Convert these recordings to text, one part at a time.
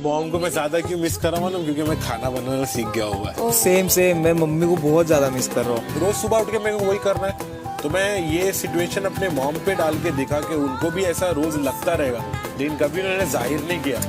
Mom को मैं ज्यादा क्यों मिस कर रहा हूँ ना, क्योंकि मैं खाना बनाना सीख गया हुआ है। सेम मैं मम्मी को बहुत ज्यादा मिस कर रहा हूँ। रोज सुबह उठ के मेरे को वही करना है, तो मैं ये सिचुएशन अपने मॉम पे डाल के दिखा कि उनको भी ऐसा रोज लगता रहेगा, लेकिन कभी उन्होंने जाहिर नहीं किया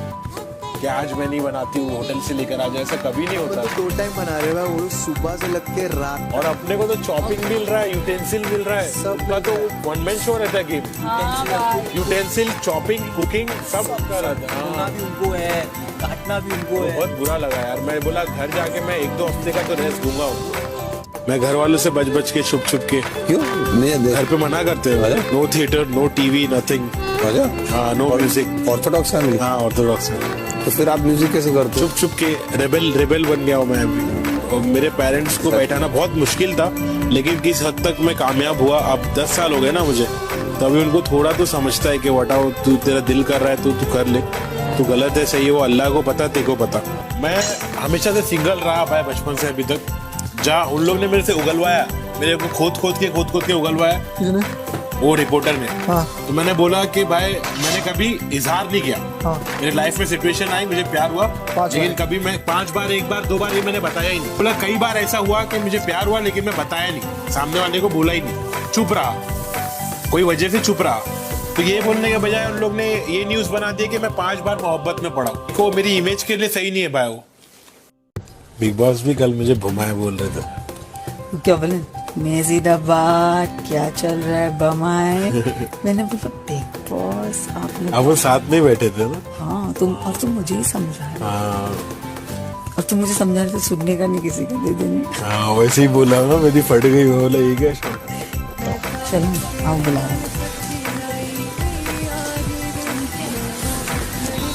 कि आज मैं नहीं बनाती हूँ, होटल से लेकर आ जाए, ऐसा कभी नहीं होता। तो 2 टाइम बना रहे हैं वो, सुबह से लग के रात। और अपने को तो चॉपिंग मिल रहा है, यूटेंसिल मिल रहा है, सबका तो वन मैन शो रहता है गेम। यूटेंसिल, चॉपिंग, कुकिंग सब का रहता है। भी उनको है, काटना भी उनको है। बहुत बुरा लगा यार, मैं बोला घर जाके मैं 1-2 हफ्ते का तो रेस्ट दूंगा। मैं घर वालों से बच के छुप के, क्यों घर पे मना करते हैं, no theatre, no TV, nothing. हाँ, नो म्यूजिक। Orthodox family. हाँ, ऑर्थोडॉक्स है। तो फिर आप म्यूजिक कैसे करते हो? छुप के रेबेल बन गया हूँ मैं अभी। और मेरे पेरेंट्स को बैठाना बहुत मुश्किल था, लेकिन किस हद तक मैं कामयाब हुआ। अब 10 साल हो गए ना मुझे, तभी उनको थोड़ा तो समझता है कि वटाओ तू, तेरा दिल कर रहा है तो तू कर ले, तू गलत है सही है वो अल्लाह को पता, तेरे को पता। मैं हमेशा से सिंगल रहा भाई, बचपन से अभी तक। जहाँ उन लोग ने मेरे से उगलवाया, मेरे को खोद के उगलवाया, वो रिपोर्टर ने। हाँ। तो मैंने बोला कि भाई मैंने कभी इजहार नहीं किया। हाँ। मेरे लाइफ में सिचुएशन आई, मुझे प्यार हुआ, लेकिन कभी मैं 5 बार, 1 बार, 2 बार ये मैंने बताया ही नहीं। बोला कई बार ऐसा हुआ कि मुझे प्यार हुआ, लेकिन मैं बताया नहीं, सामने वाले को बोला ही नहीं, चुप रहा, कोई वजह से चुप रहा। तो ये बोलने के बजाय उन लोग ने ये न्यूज बना दिया कि मैं 5 बार मोहब्बत में पड़ा। तो मेरी इमेज के लिए सही नहीं है भाई। वो बिग बॉस भी कल मुझे भुमाए बोल रहे थे। क्या बोले? मेजिदाबा क्या चल रहा है बमाए? मैंने बोला बिग बॉस आपने। अब वो साथ में बैठे थे ना। हाँ, तुम मुझे ही समझा रहे। हाँ, और तुम मुझे समझा रहे थे, सुनने का नहीं किसी का दे देने। हाँ, वैसे ही बोला ना, मेरी फट गई। बोला ये क्या? चलो आओ, बुला रहे।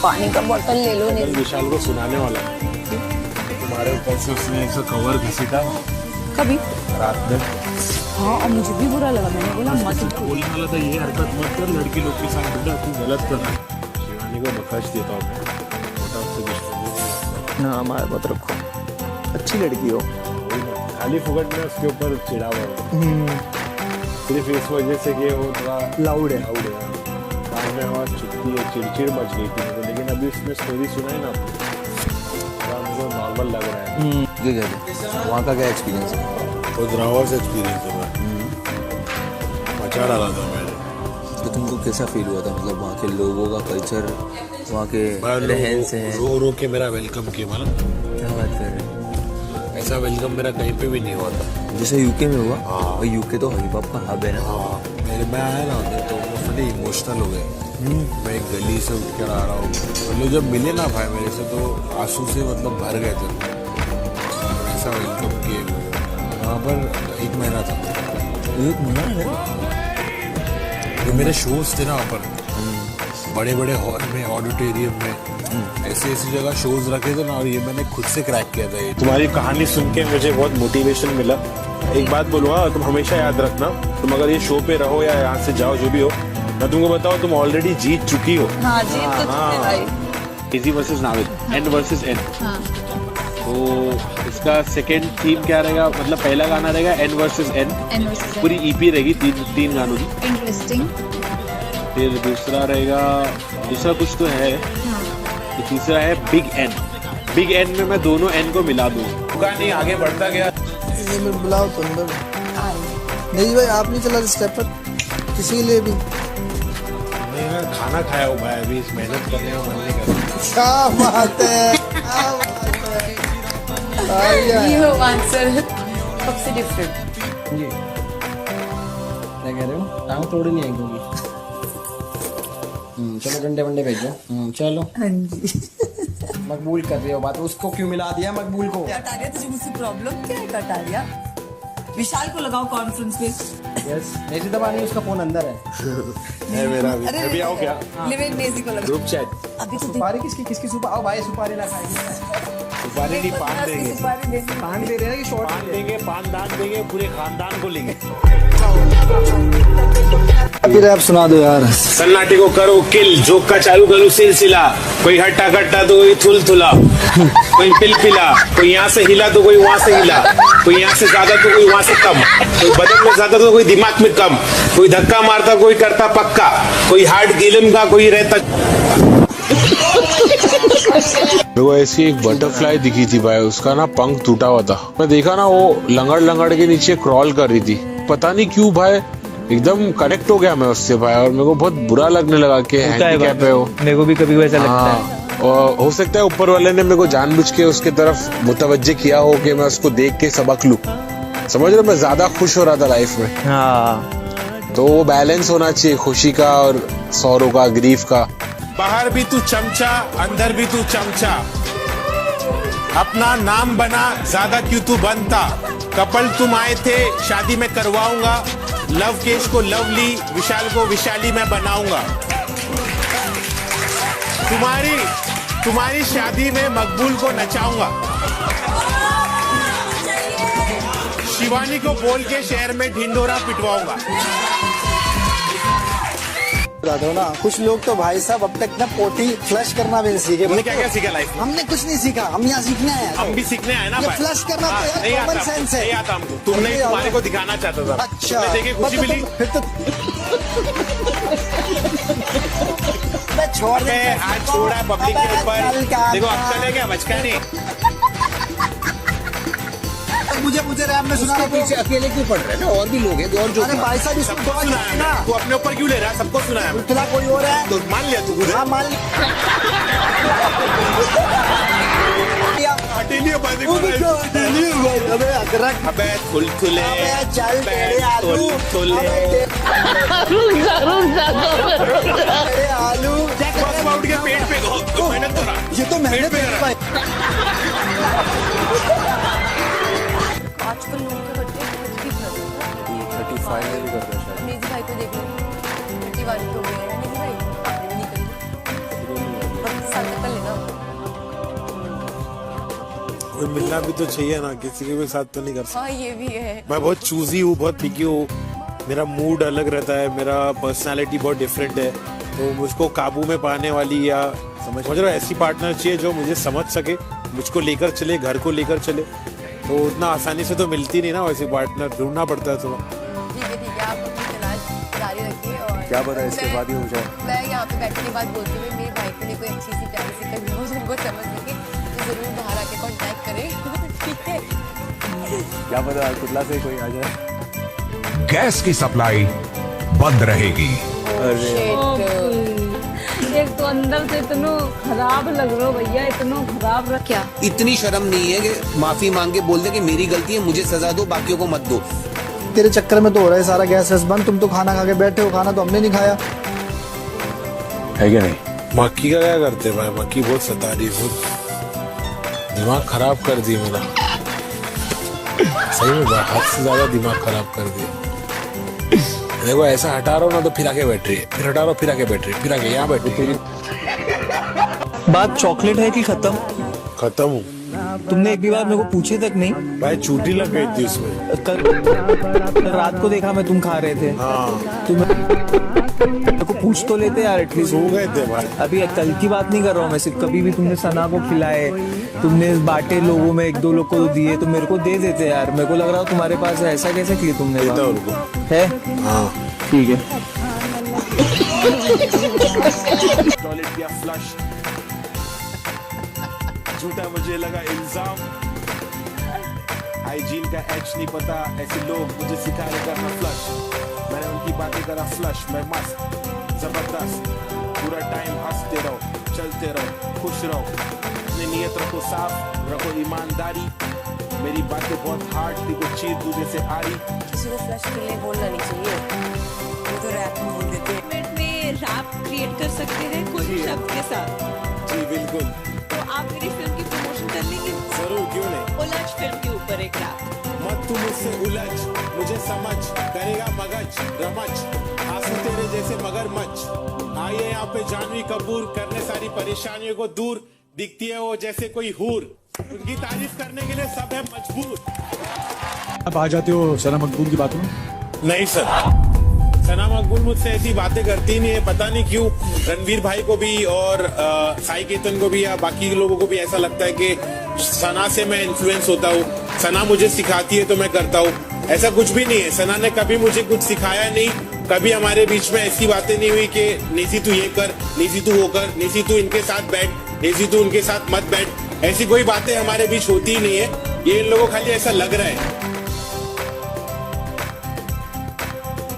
पानी का बोतल ले लो। नहीं विशाल को सुनाने वाला तुम्हारे ऊपर से उसने एक कवर घसीटा कभी रात में। हाँ, और मुझे भी बुरा लगा। मैंने बोला मत बोलने वाला था ये हरकत मत कर, लड़की लोग के साथ बेटा तू गलत कर रहा है। शिवानी को बख्श देता हूँ मैं, छोटा उससे दुश्मनी ना हमारे मत रखो, अच्छी लड़की हो। खाली फुकट में उसके ऊपर चिढ़ा हुआ सिर्फ इस वजह से कि वो थोड़ा लाउड है। कान में आवाज छुपती है, चिड़चिड़ मच गई थी। लेकिन अभी उसने स्टोरी सुनाई ना, मुझे नॉर्मल लग रहा है। वहाँ का क्या एक्सपीरियंस है? बहुत रावस एक्सपीरियंस है भाई, मचा डाला था मैंने। तो तुमको कैसा फील हुआ था? मतलब वहाँ के लोगों का कल्चर, वहाँ के रहन सहन? रो के मेरा वेलकम किया, मालूम? क्या बात कर रहे हैं? ऐसा वेलकम मेरा कहीं पे भी नहीं हुआ था जैसे यूके में हुआ। हाँ। और यूके तो हिप हॉप का हब है ना। हाँ, मैं आया ना उधर तो वो थोड़ी इमोशनल हो गए। मैं एक गली से उठ कर आ रहा हूँ, तो लोग जब मिले ना भाई मेरे से, तो आंसू से मतलब भर गए थे। ऐसा वेलकम किए वहाँ पर 1 महीना था। 1 महीना है? जो मेरे शोज थे ना वहाँ पर, बड़े बड़े हॉल में, ऑडिटोरियम में, ऐसी जगह शोज रखे थे ना, और ये मैंने खुद से क्रैक किया था। तुम्हारी कहानी सुन के मुझे बहुत मोटिवेशन मिला। एक बात बोलूँगा, तुम हमेशा याद रखना, तुम अगर ये शो पे रहो या यहाँ से जाओ, जो भी हो, मैं तुमको बताओ तुम ऑलरेडी जीत चुकी हो। हाँ, जीत तो चुके भाई। Easy versus Navid, and versus and. हाँ। तो इसका सेकंड थीम क्या रहेगा? मतलब पहला गाना रहेगा एंड वर्सेस एंड, पूरी ईपी रहेगी 3 गानों की। इंटरेस्टिंग। फिर दूसरा रहेगा, दूसरा कुछ तो है। तो तीसरा है बिग एंड। बिग एंड में मैं दोनों एंड को मिला दूँ। नहीं आगे बढ़ता गया। बुलाओ तो अंदर। नहीं भाई, आप नहीं चला स्टेप पर किसी के लिए भी। नहीं, मैं खाना खाया हूँ भाई, अभी इस मेहनत करने का मन नहीं कर रहा। क्या बात है, क्या बात है। ये हो आंसर सबसे डिफरेंट। जी क्या कह रहे हो? टांग तोड़ी नहीं आएगी। चलो डंडे वंडे भेजो। चलो। हाँ जी। मकबूल कर रहे हो बात, उसको क्यों मिला दिया मकबूल को? कटारिया, तुझे मुझसे प्रॉब्लम क्या है? कटारिया, विशाल को लगाओ कॉन्फ्रेंस पे। यस, मेरी दबा नहीं, उसका फोन अंदर है। मेरा भी। अभी आओ क्या? लिविंग नेजी को लगाओ। Group chat. अभी तो सुपारी किसकी सुपारी? आओ भाई, सुपारी ना खाएंगे। सुपारी नहीं, पान देंगे। सुपारी देंगे। पान दे रहे हैं कि शॉर्ट पान देंगे, पान दान देंगे, पूरे खानदान को लेंगे। फिर आप सुना दो यार। सन्नाटे को करो किल, जोक का चालू करो सिलसिला। कोई हट्टा कट्टा तो कोई थुलथुला, कोई पिलपिला, कोई यहाँ से हिला तो कोई वहां से हिला, कोई यहाँ से ज्यादा तो कोई वहां से कम, कोई बदन में ज्यादा तो कोई दिमाग में कम, कोई धक्का मारता कोई करता पक्का, कोई हार्ड गिलम का कोई रहता मेरे को ऐसी एक बटरफ्लाई दिखी थी भाई, उसका ना पंख टूटा हुआ था। मैं देखा ना वो लंगड़ लंगड़ के नीचे क्रॉल कर रही थी, पता नहीं क्यों भाई एकदम कनेक्ट हो गया मैं उससे भाई, और मेरे को बहुत बुरा लगने लगा कि हैंडीकैप है वो। मेरे को भी कभी वैसा लगता है। और हो सकता है ऊपर वाले ने मेरे को जानबूझ के उसके तरफ मुतवज्जे किया हो कि मैं उसको देख के सबक लूं। समझ रहे, मैं ज्यादा खुश हो रहा था लाइफ में। हाँ, तो वो बैलेंस होना चाहिए खुशी का और सौरों का, ग्रीफ का। बाहर भी तू चमचा, अंदर भी तू चमचा, अपना नाम बना, ज्यादा क्यों तू बनता। कपल तुम आए थे, शादी में करवाऊंगा, लव केश को लवली, विशाल को विशाली मैं बनाऊंगा। तुम्हारी शादी में मकबूल को नचाऊंगा, शिवानी को बोल के शहर में ढिंडोरा पिटवाऊंगा। ना कुछ लोग तो भाई साहब अब तक ना पोटी फ्लश करना भी नहीं सीखे। हमने क्या क्या सीखा लाइफ में? हमने कुछ नहीं सीखा, हम यहाँ सीखने आए हैं। हम भी सीखने आए ना ये भाई। फ्लश करना तो यार नहीं कॉमन आता, सेंस है। नहीं आता हमको। तुमने तुम्हारे को दिखाना चाहता था। अच्छा, तुमने देखे खुशी मिली। फिर तो मैं छोड़ दे, हाथ छोड़ा पब्लिक के ऊपर। देखो अब चलेगा, बचका नहीं। मुझे रैप में सुना पीछे अकेले क्यों पड़ रहे हैं ना, और भी लोग हैं और जो अरे भाई साहब इसको सबको सुनाया मैं। तू अपने ऊपर क्यों ले रहा है? सबको सुनाया मैं। इतना कोई और है तो मान लिया तू खुद। हाँ मान हटेलिए बाजी को। अबे अदरक, अबे थुलथुले, अबे चल तेरे आलू, थुलथुले। तेरे आलू फर्स्ट बाउट के पेट पे तो मेहनत तो रहा। ये तो मेहनत पेट पे है भाई। आजकल लोगों के बच्चे कुछ भी कर 35 में भी कर रहा है शायद। निजी भाई को देख लो, 31 हो गए हैं निजी भाई, आपने भी नहीं करी। बस साथ कर लेना। कोई मिलना भी तो चाहिए ना, किसी के भी साथ तो नहीं कर सकता। हाँ ये भी है। मैं बहुत चूजी हूँ, बहुत पिकी हूँ, मेरा मूड अलग रहता है, मेरा पर्सनालिटी बहुत डिफरेंट है। तो मुझको काबू में पाने वाली या समझ रहे हो ऐसी पार्टनर चाहिए जो मुझे समझ सके, मुझको लेकर चले, घर को लेकर चले। तो उतना आसानी से तो मिलती नहीं ना वैसी पार्टनर, ढूंढना पड़ता है थोड़ा। ठीक है आप अपनी तलाश जारी रखिए। और क्या पता इसके बाद ही हो जाए। मैं यहाँ पे बैठने के बाद बोलती हूँ मेरे भाई के लिए कोई अच्छी सी प्यारी सी कमी हो जिनको समझ सके तो जरूर बाहर आके कांटेक्ट करें। ठीक है, क्या पता कुतला से कोई आ जाए। गैस की सप्लाई बंद रहेगी। एक तो अंदर से इतना खराब लग रहा हो भैया, इतना खराब रख। क्या इतनी शर्म नहीं है कि माफी मांग के बोल दे कि मेरी गलती है, मुझे सजा दो, बाकियों को मत दो। तेरे चक्कर में तो हो रहा है सारा गैस वैस बंद। तुम तो खाना खा के बैठे हो, खाना तो हमने नहीं खाया है क्या नहीं? मक्खी का क्या करते भाई? मक्खी बहुत सता रही, बहुत दिमाग खराब कर दी मेरा। सही में हद से ज्यादा दिमाग खराब कर दिया। देखो ऐसा हटा रहा हूँ ना तो फिर आके बैठ रही है, फिर हटा रहा हूँ फिर आके बैठ रही है, फिर आके यहाँ बैठ रही है। बात चॉकलेट है कि खत्म? खत्म हूँ तुमने एक भी बार मेरे को पूछे तक नहीं। भाई, चूटी लग गई थी उसमें। कल रात को देखा मैं, तुम खा रहे थे। हाँ, तुम मेरे को पूछ तो लेते यार एटलीस्ट। सो गए थे भाई। अभी कल की बात नहीं कर रहा हूँ मैं, सिर्फ कभी भी तुमने सना को खिलाए, तुमने बांटे लोगों में, एक दो लोग को दिए तो मेरे को दे देते यार। मेरे को लग रहा है तुम्हारे पास है, ऐसा कैसे किया तुमने? देता उनको है हाँ ठीक है। टॉयलेट किया फ्लश, झूठा मुझे लगा इल्जाम, हाइजीन का एच नहीं पता, ऐसे लोग मुझे सिखा रहे करना फ्लश। मैंने उनकी बातें करा फ्लश, मैं मस्त जबरदस्त, पूरा टाइम हंसते रहो, चलते रहो, खुश रहो, अपनी नीयत रखो साफ, रखो ईमानदारी। मेरी बातें बहुत हार्ड थी, को चीर दूं जैसे आरी। किसी को फ्लश के लिए बोलना नहीं चाहिए, वो तो रैप में बोल देते हैं। में रैप क्रिएट कर सकते हैं कुछ शब्द के साथ। जी बिल्कुल, तो आप मेरी फिल्म की प्रमोशन कर लेंगे? जरूर, क्यों नहीं। उलझ फिल्म के ऊपर एक रैप। मत तू मुझसे उलझ, मुझे समझ, करेगा मगज रमच, आंसू तेरे जैसे मगरमच्छ। आइए यहाँ पे जानवी कपूर, करने सारी परेशानियों को दूर, दिखती है वो जैसे कोई हूर, उनकी तारीफ करने के लिए सब है मजबूर। आप आ जाते हो सना मकबूल की बातों में? नहीं सर, सना मकबूल मुझसे ऐसी बातें करती नहीं है, पता नहीं क्यों। रणवीर भाई को भी और साई केतन को भी या बाकी लोगों को भी ऐसा लगता है कि सना से मैं इन्फ्लुएंस होता हूँ, सना मुझे सिखाती है तो मैं करता हूँ। ऐसा कुछ भी नहीं है, सना ने कभी मुझे कुछ सिखाया नहीं, कभी हमारे बीच में ऐसी बातें नहीं हुई कि निशी तू ये कर, निशी तू वो कर, निशी तू इनके साथ बैठ, निशी तू उनके साथ मत बैठ। ऐसी कोई बातें हमारे बीच होती ही नहीं है। ये इन लोगों को खाली ऐसा लग रहा है